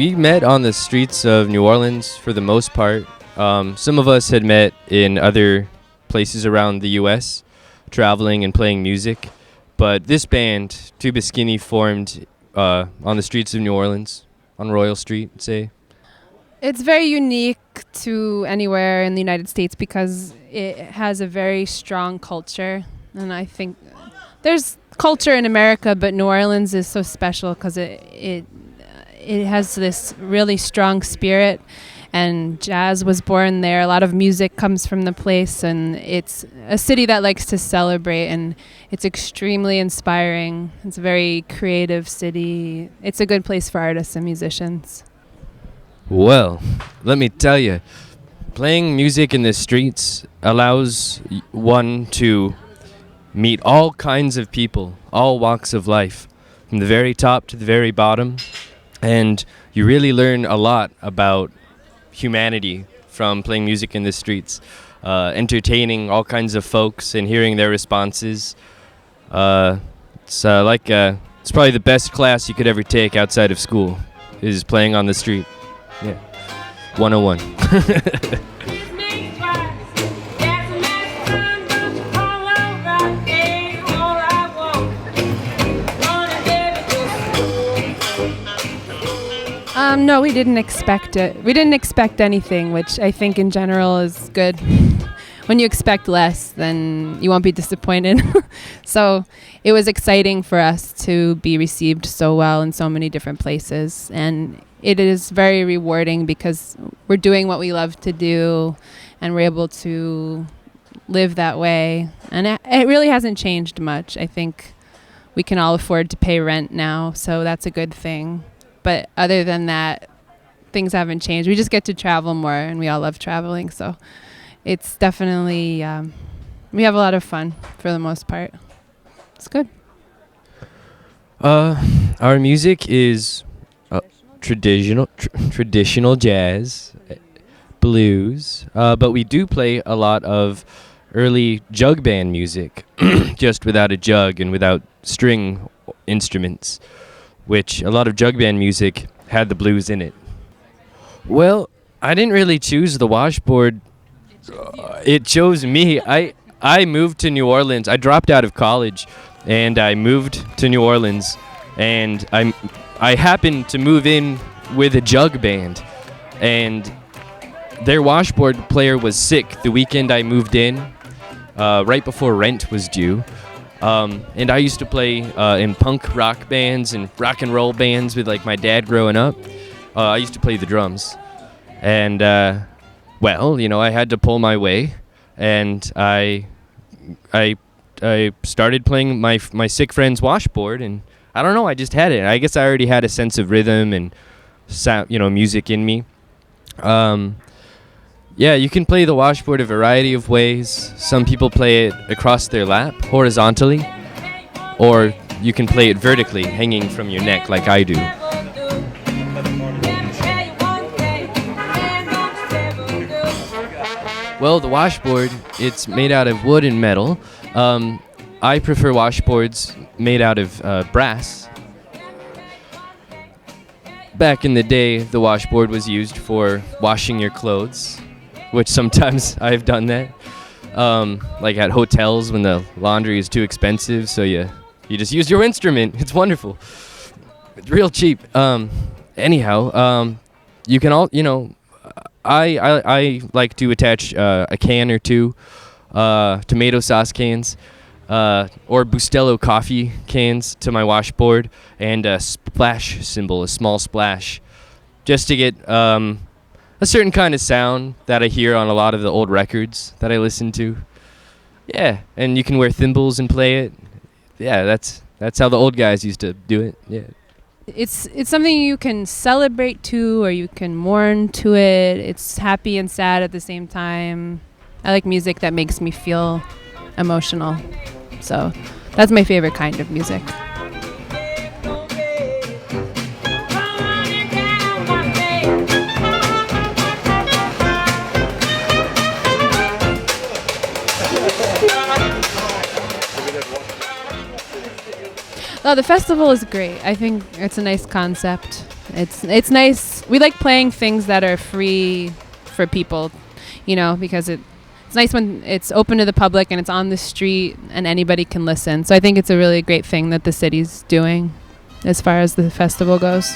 we met on the streets of New Orleans for the most part. Some of us had met in other places around the U.S., traveling and playing music. But this band, Tuba Skinny, formed on the streets of New Orleans, on Royal Street, say. It's very unique to anywhere in the United States because it has a very strong culture. And I think there's culture in America, but New Orleans is so special because it has this really strong spirit. And jazz was born there. A lot of music comes from the place, and it's a city that likes to celebrate, and it's extremely inspiring. It's a very creative city. It's a good place for artists and musicians. Well, let me tell you, playing music in the streets allows one to meet all kinds of people, all walks of life, from the very top to the very bottom, and you really learn a lot about humanity from playing music in the streets, entertaining all kinds of folks and hearing their responses. It's probably the best class you could ever take outside of school, is playing on the street. Yeah, 101. No, we didn't expect it. We didn't expect anything, which I think in general is good. When you expect less, then you won't be disappointed. So it was exciting for us to be received so well in so many different places. And it is very rewarding because we're doing what we love to do and we're able to live that way. And it really hasn't changed much. I think we can all afford to pay rent now, so that's a good thing. But other than that, things haven't changed. We just get to travel more, and we all love traveling. So it's definitely, we have a lot of fun for the most part. It's good. Our music is traditional jazz, blues, but we do play a lot of early jug band music, just without a jug and without string instruments, which a lot of jug band music had the blues in it. Well, I didn't really choose the Washboard. It chose me. I moved to New Orleans. I dropped out of college, and I moved to New Orleans, and I happened to move in with a jug band, and their Washboard player was sick the weekend I moved in, right before rent was due. And I used to play in punk rock bands and rock and roll bands with like my dad growing up. I used to play the drums, and well, you know, I had to pull my way, and I started playing my sick friend's Washboard, and I don't know, I just had it. I guess I already had a sense of rhythm and sound, you know, music in me. Yeah, you can play the Washboard a variety of ways. Some people play it across their lap, horizontally, or you can play it vertically, hanging from your neck like I do. Well, the Washboard, it's made out of wood and metal. I prefer washboards made out of brass. Back in the day, the washboard was used for washing your clothes, which sometimes I've done that. Like at hotels when the laundry is too expensive, so you just use your instrument. It's wonderful. It's real cheap. Anyhow, you can all, you know, I like to attach a can or two, tomato sauce cans, or Bustelo coffee cans to my washboard, and a splash cymbal, a small splash, just to get a certain kind of sound that I hear on a lot of the old records that I listen to. Yeah, and you can wear thimbles and play it. Yeah, that's how the old guys used to do it. Yeah. It's something you can celebrate to, or you can mourn to it. It's happy and sad at the same time. I like music that makes me feel emotional. So that's my favorite kind of music. Oh, the festival is great. I think it's a nice concept. it's nice. We like playing things that are free for people, because it's nice when it's open to the public and it's on the street and anybody can listen. So I think it's a really great thing that the city's doing as far as the festival goes.